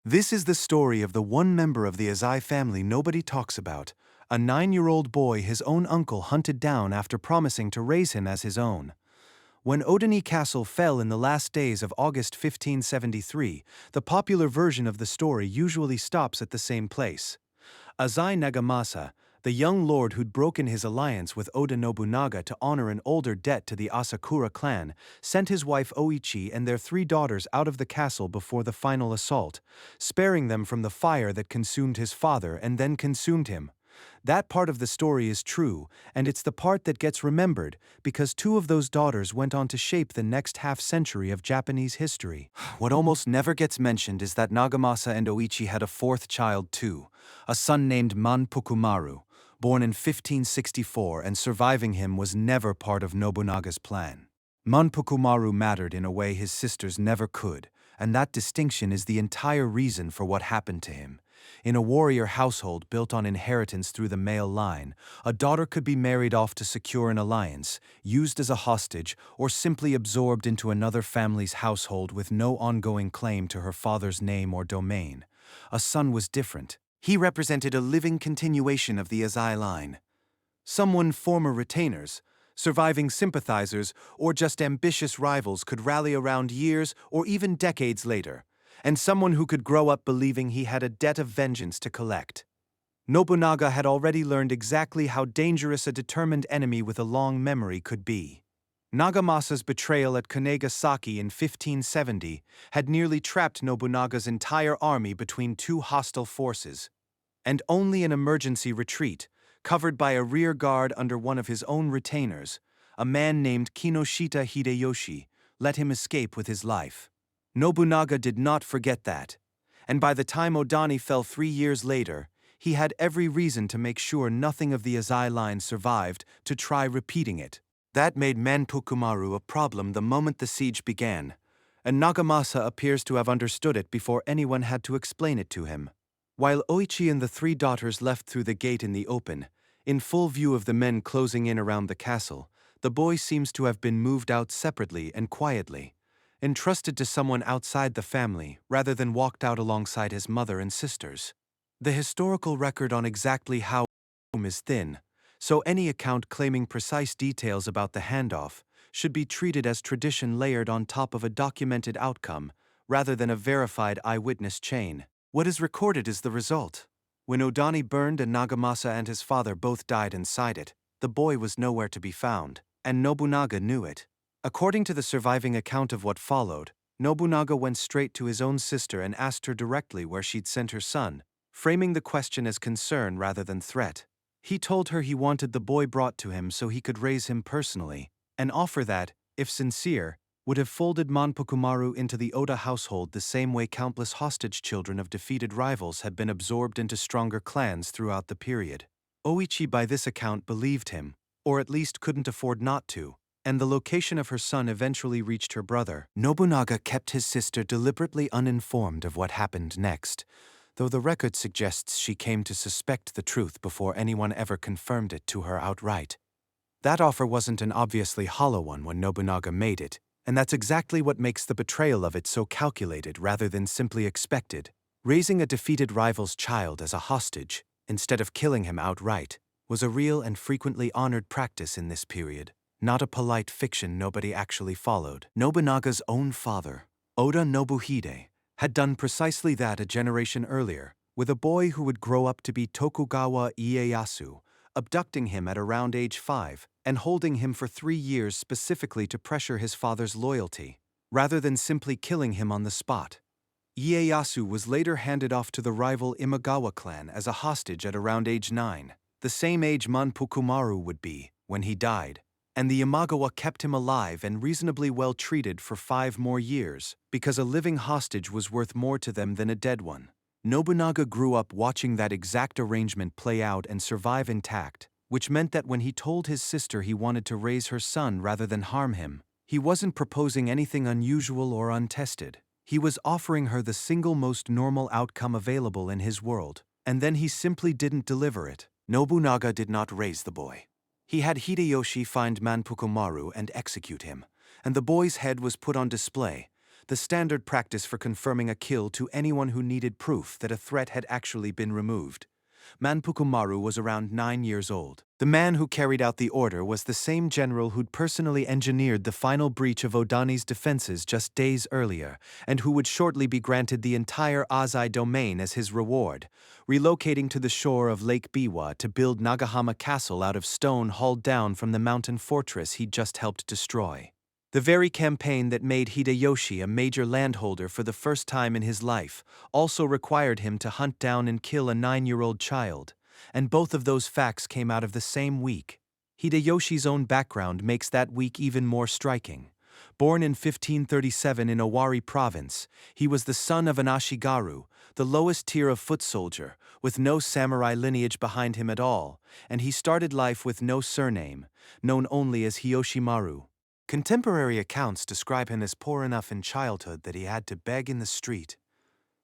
This is the story of the one member of the Azai family nobody talks about, a 9-year-old boy his own uncle hunted down after promising to raise him as his own. When Odani Castle fell in the last days of August 1573, the popular version of the story usually stops at the same place. Azai Nagamasa, the young lord who'd broken his alliance with Oda Nobunaga to honor an older debt to the Asakura clan, sent his wife Oichi and their 3 daughters out of the castle before the final assault, sparing them from the fire that consumed his father and then consumed him. That part of the story is true, and it's the part that gets remembered, because 2 of those daughters went on to shape the next half-century of Japanese history. What almost never gets mentioned is that Nagamasa and Oichi had a 4th child too, a son named Manpukumaru, born in 1564, and surviving him was never part of Nobunaga's plan. Manpukumaru mattered in a way his sisters never could, and that distinction is the entire reason for what happened to him. In a warrior household built on inheritance through the male line, a daughter could be married off to secure an alliance, used as a hostage, or simply absorbed into another family's household with no ongoing claim to her father's name or domain. A son was different. He represented a living continuation of the Azai line. Someone former retainers, surviving sympathizers, or just ambitious rivals could rally around years or even decades later, and someone who could grow up believing he had a debt of vengeance to collect. Nobunaga had already learned exactly how dangerous a determined enemy with a long memory could be. Nagamasa's betrayal at Kanegasaki in 1570 had nearly trapped Nobunaga's entire army between 2 hostile forces, and only an emergency retreat, covered by a rear guard under one of his own retainers, a man named Kinoshita Hideyoshi, let him escape with his life. Nobunaga did not forget that, and by the time Odani fell 3 years later, he had every reason to make sure nothing of the Azai line survived to try repeating it. That made Manpukumaru a problem the moment the siege began, and Nagamasa appears to have understood it before anyone had to explain it to him. While Oichi and the 3 daughters left through the gate in the open, in full view of the men closing in around the castle, the boy seems to have been moved out separately and quietly, entrusted to someone outside the family rather than walked out alongside his mother and sisters. The historical record on exactly how is thin, so any account claiming precise details about the handoff should be treated as tradition layered on top of a documented outcome rather than a verified eyewitness chain. What is recorded is the result. When Odani burned and Nagamasa and his father both died inside it, the boy was nowhere to be found, and Nobunaga knew it. According to the surviving account of what followed, Nobunaga went straight to his own sister and asked her directly where she'd sent her son, framing the question as concern rather than threat. He told her he wanted the boy brought to him so he could raise him personally, an offer that, if sincere, would have folded Manpukumaru into the Oda household the same way countless hostage children of defeated rivals had been absorbed into stronger clans throughout the period. Oichi by this account believed him, or at least couldn't afford not to, and the location of her son eventually reached her brother. Nobunaga kept his sister deliberately uninformed of what happened next, though the record suggests she came to suspect the truth before anyone ever confirmed it to her outright. That offer wasn't an obviously hollow one when Nobunaga made it, and that's exactly what makes the betrayal of it so calculated rather than simply expected. Raising a defeated rival's child as a hostage, instead of killing him outright, was a real and frequently honored practice in this period, not a polite fiction nobody actually followed. Nobunaga's own father, Oda Nobuhide, had done precisely that a generation earlier, with a boy who would grow up to be Tokugawa Ieyasu, abducting him at around age 5 and holding him for 3 years specifically to pressure his father's loyalty, rather than simply killing him on the spot. Ieyasu was later handed off to the rival Imagawa clan as a hostage at around age 9, the same age Manpukumaru would be when he died, and the Imagawa kept him alive and reasonably well treated for 5 more years, because a living hostage was worth more to them than a dead one. Nobunaga grew up watching that exact arrangement play out and survive intact, which meant that when he told his sister he wanted to raise her son rather than harm him, he wasn't proposing anything unusual or untested. He was offering her the single most normal outcome available in his world, and then he simply didn't deliver it. Nobunaga did not raise the boy. He had Hideyoshi find Manpukumaru and execute him, and the boy's head was put on display, the standard practice for confirming a kill to anyone who needed proof that a threat had actually been removed. Manpukumaru was around 9 years old. The man who carried out the order was the same general who'd personally engineered the final breach of Odani's defenses just days earlier, and who would shortly be granted the entire Azai domain as his reward, relocating to the shore of Lake Biwa to build Nagamasa Castle out of stone hauled down from the mountain fortress he'd just helped destroy. The very campaign that made Hideyoshi a major landholder for the first time in his life also required him to hunt down and kill a 9-year-old child, and both of those facts came out of the same week. Hideyoshi's own background makes that week even more striking. Born in 1537 in Owari province, he was the son of an Ashigaru, the lowest tier of foot soldier, with no samurai lineage behind him at all, and he started life with no surname, known only as Hiyoshimaru. Contemporary accounts describe him as poor enough in childhood that he had to beg in the street.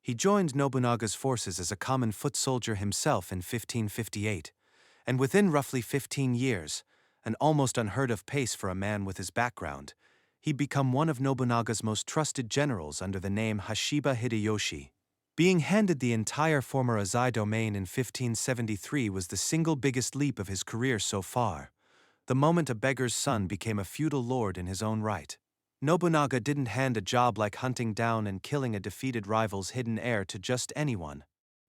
He joined Nobunaga's forces as a common foot soldier himself in 1558, and within roughly 15 years, an almost unheard-of pace for a man with his background, he'd become one of Nobunaga's most trusted generals under the name Hashiba Hideyoshi. Being handed the entire former Azai domain in 1573 was the single biggest leap of his career so far. The moment a beggar's son became a feudal lord in his own right. Nobunaga didn't hand a job like hunting down and killing a defeated rival's hidden heir to just anyone.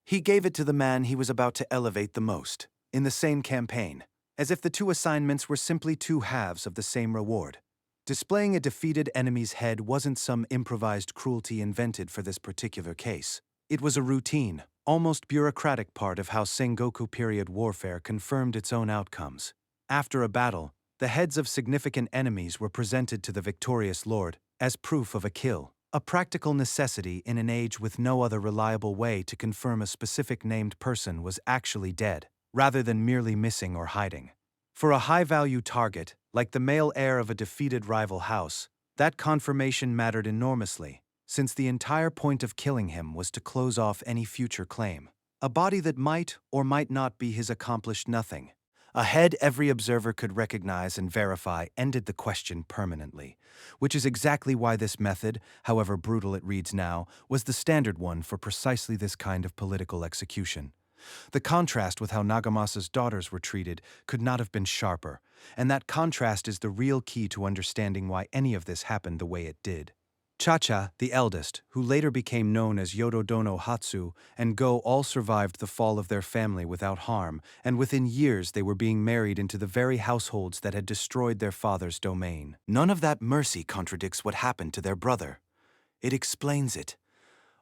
He gave it to the man he was about to elevate the most, in the same campaign, as if the two assignments were simply two halves of the same reward. Displaying a defeated enemy's head wasn't some improvised cruelty invented for this particular case. It was a routine, almost bureaucratic part of how Sengoku-period warfare confirmed its own outcomes. After a battle, the heads of significant enemies were presented to the victorious lord as proof of a kill, a practical necessity in an age with no other reliable way to confirm a specific named person was actually dead, rather than merely missing or hiding. For a high-value target, like the male heir of a defeated rival house, that confirmation mattered enormously, since the entire point of killing him was to close off any future claim. A body that might or might not be his accomplished nothing. A head every observer could recognize and verify ended the question permanently, which is exactly why this method, however brutal it reads now, was the standard one for precisely this kind of political execution. The contrast with how Nagamasa's daughters were treated could not have been sharper, and that contrast is the real key to understanding why any of this happened the way it did. Chacha, the eldest, who later became known as yodo-dono Hatsu, and Go all survived the fall of their family without harm, and within years they were being married into the very households that had destroyed their father's domain. None of that mercy contradicts what happened to their brother. It explains it.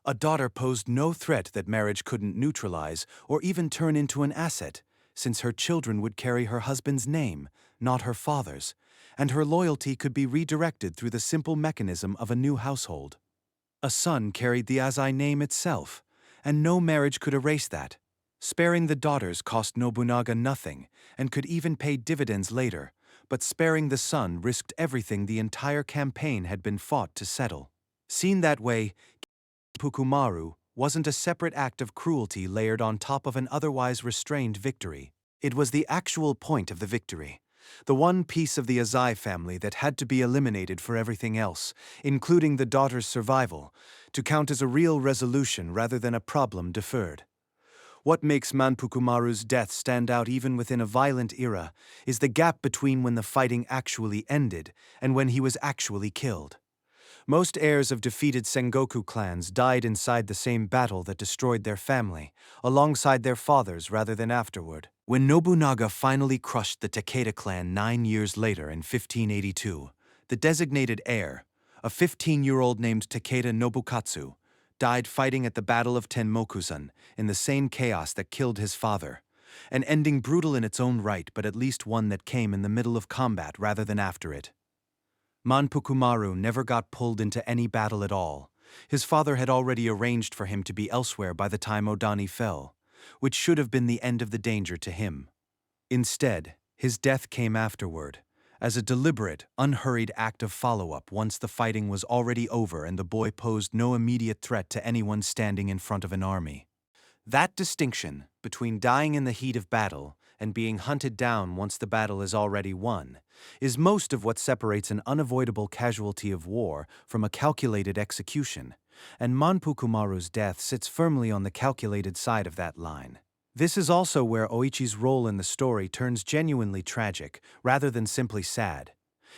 A daughter posed no threat that marriage couldn't neutralize or even turn into an asset, since her children would carry her husband's name, not her father's, and her loyalty could be redirected through the simple mechanism of a new household. A son carried the Azai name itself, and no marriage could erase that. Sparing the daughters cost Nobunaga nothing, and could even pay dividends later, but sparing the son risked everything the entire campaign had been fought to settle. Seen that way, Manpukumaru wasn't a separate act of cruelty layered on top of an otherwise restrained victory. It was the actual point of the victory. The one piece of the Azai family that had to be eliminated for everything else, including the daughter's survival, to count as a real resolution rather than a problem deferred. What makes Manpukumaru's death stand out even within a violent era is the gap between when the fighting actually ended and when he was actually killed. Most heirs of defeated Sengoku clans died inside the same battle that destroyed their family, alongside their fathers rather than afterward. When Nobunaga finally crushed the Takeda clan 9 years later in 1582, the designated heir, a 15-year-old named Takeda Nobukatsu, died fighting at the Battle of Tenmokusan in the same chaos that killed his father, an ending brutal in its own right but at least one that came in the middle of combat rather than after it. Manpukumaru never got pulled into any battle at all. His father had already arranged for him to be elsewhere by the time Odani fell, which should have been the end of the danger to him. Instead, his death came afterward, as a deliberate, unhurried act of follow-up once the fighting was already over and the boy posed no immediate threat to anyone standing in front of an army. That distinction between dying in the heat of battle and being hunted down once the battle is already won, is most of what separates an unavoidable casualty of war from a calculated execution, and Manpukumaru's death sits firmly on the calculated side of that line. This is also where Oichi's role in the story turns genuinely tragic, rather than simply sad.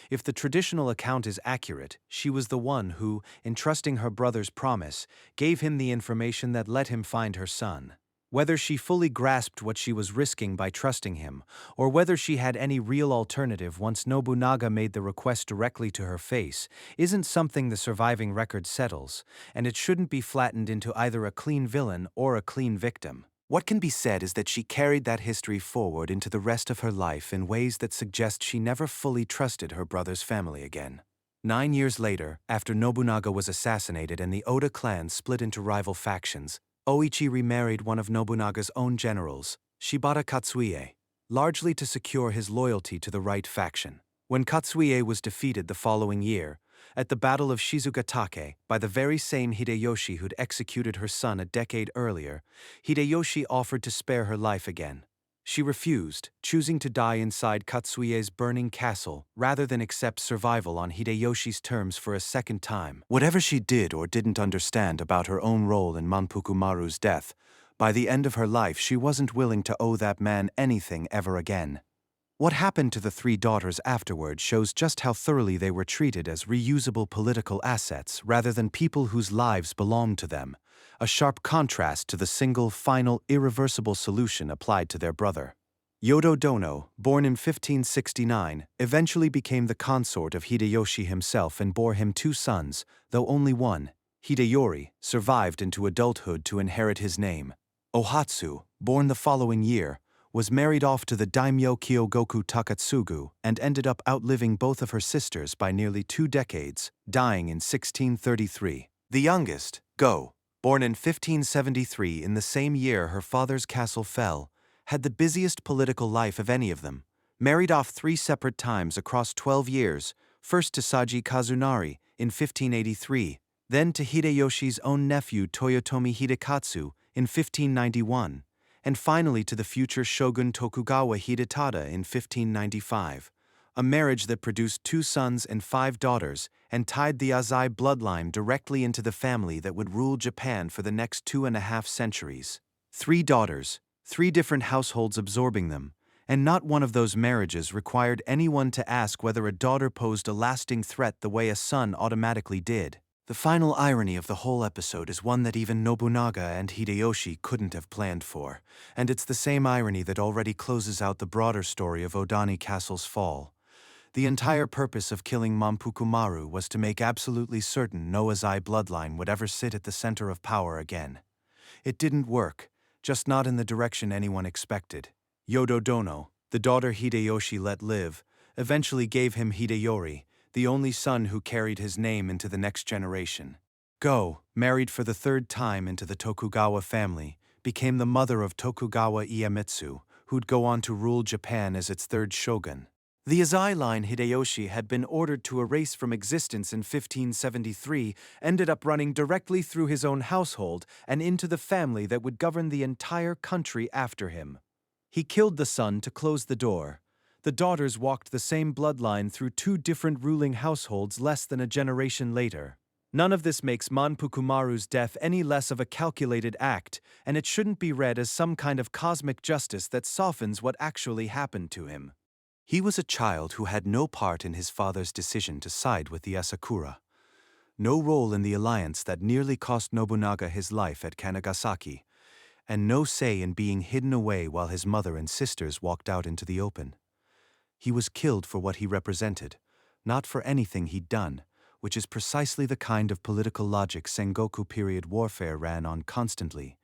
If the traditional account is accurate, she was the one who, entrusting her brother's promise, gave him the information that let him find her son. Whether she fully grasped what she was risking by trusting him, or whether she had any real alternative once Nobunaga made the request directly to her face, isn't something the surviving record settles, and it shouldn't be flattened into either a clean villain or a clean victim. What can be said is that she carried that history forward into the rest of her life in ways that suggest she never fully trusted her brother's family again. 9 years later, after Nobunaga was assassinated and the Oda clan split into rival factions, Oichi remarried one of Nobunaga's own generals, Shibata Katsuie, largely to secure his loyalty to the right faction. When Katsuie was defeated the following year, at the Battle of Shizugatake, by the very same Hideyoshi who'd executed her son a decade earlier, Hideyoshi offered to spare her life again. She refused, choosing to die inside Katsuie's burning castle rather than accept survival on Hideyoshi's terms for a second time. Whatever she did or didn't understand about her own role in Manpukumaru's death, by the end of her life she wasn't willing to owe that man anything ever again. What happened to the 3 daughters afterward shows just how thoroughly they were treated as reusable political assets rather than people whose lives belonged to them, a sharp contrast to the single, final, irreversible solution applied to their brother. Yodo-dono, born in 1569, eventually became the consort of Hideyoshi himself and bore him 2 sons, though only one, Hideyori, survived into adulthood to inherit his name. Ohatsu, born the following year, was married off to the daimyo Kyogoku Takatsugu and ended up outliving both of her sisters by nearly 2 decades, dying in 1633. The youngest, Go, born in 1573 in the same year her father's castle fell, had the busiest political life of any of them, married off 3 separate times across 12 years, first to Saji Kazunari in 1583, then to Hideyoshi's own nephew Toyotomi Hidekatsu in 1591, and finally to the future shogun Tokugawa Hidetada in 1595, a marriage that produced 2 sons and 5 daughters and tied the Azai bloodline directly into the family that would rule Japan for the next 2.5 centuries. 3 daughters, 3 different households absorbing them, and not one of those marriages required anyone to ask whether a daughter posed a lasting threat the way a son automatically did. The final irony of the whole episode is one that even Nobunaga and Hideyoshi couldn't have planned for, and it's the same irony that already closes out the broader story of Odani Castle's fall. The entire purpose of killing Manpukumaru was to make absolutely certain no Azai bloodline would ever sit at the center of power again. It didn't work, just not in the direction anyone expected. Yodo-dono, the daughter Hideyoshi let live, eventually gave him Hideyori, the only son who carried his name into the next generation. Go, married for the 3rd time into the Tokugawa family, became the mother of Tokugawa Ieyasu, who'd go on to rule Japan as its 3rd shogun. The Azai line Hideyoshi had been ordered to erase from existence in 1573 ended up running directly through his own household and into the family that would govern the entire country after him. He killed the son to close the door. The daughters walked the same bloodline through 2 different ruling households less than a generation later. None of this makes Manpukumaru's death any less of a calculated act, and it shouldn't be read as some kind of cosmic justice that softens what actually happened to him. He was a child who had no part in his father's decision to side with the Asakura, no role in the alliance that nearly cost Nobunaga his life at Kanagasaki, and no say in being hidden away while his mother and sisters walked out into the open. He was killed for what he represented, not for anything he'd done, which is precisely the kind of political logic Sengoku-period warfare ran on constantly,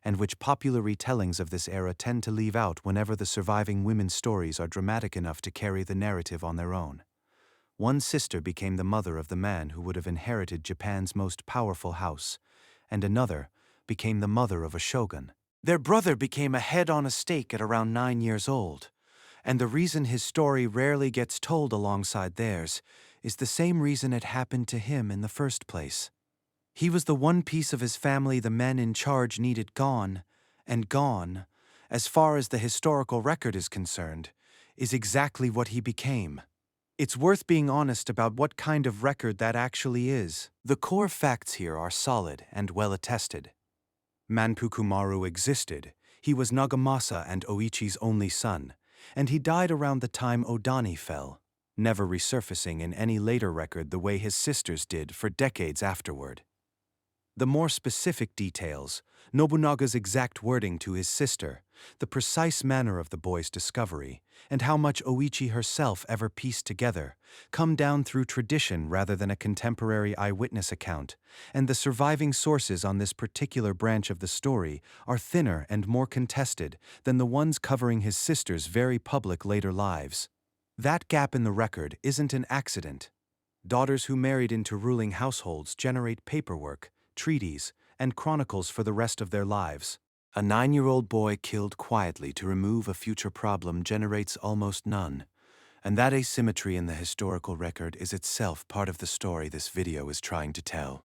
and which popular retellings of this era tend to leave out whenever the surviving women's stories are dramatic enough to carry the narrative on their own. One sister became the mother of the man who would have inherited Japan's most powerful house, and another became the mother of a shogun. Their brother became a head on a stake at around 9 years old. And the reason his story rarely gets told alongside theirs is the same reason it happened to him in the first place. He was the one piece of his family the men in charge needed gone, as far as the historical record is concerned, is exactly what he became. It's worth being honest about what kind of record that actually is. The core facts here are solid and well attested. Manpukumaru existed. He was Nagamasa and Oichi's only son, and he died around the time Odani fell, never resurfacing in any later record the way his sisters did for decades afterward. The more specific details, Nobunaga's exact wording to his sister, the precise manner of the boy's discovery, and how much Oichi herself ever pieced together, come down through tradition rather than a contemporary eyewitness account, and the surviving sources on this particular branch of the story are thinner and more contested than the ones covering his sister's very public later lives. That gap in the record isn't an accident. Daughters who married into ruling households generate paperwork, treaties, and chronicles for the rest of their lives. A 9-year-old boy killed quietly to remove a future problem generates almost none, and that asymmetry in the historical record is itself part of the story this video is trying to tell.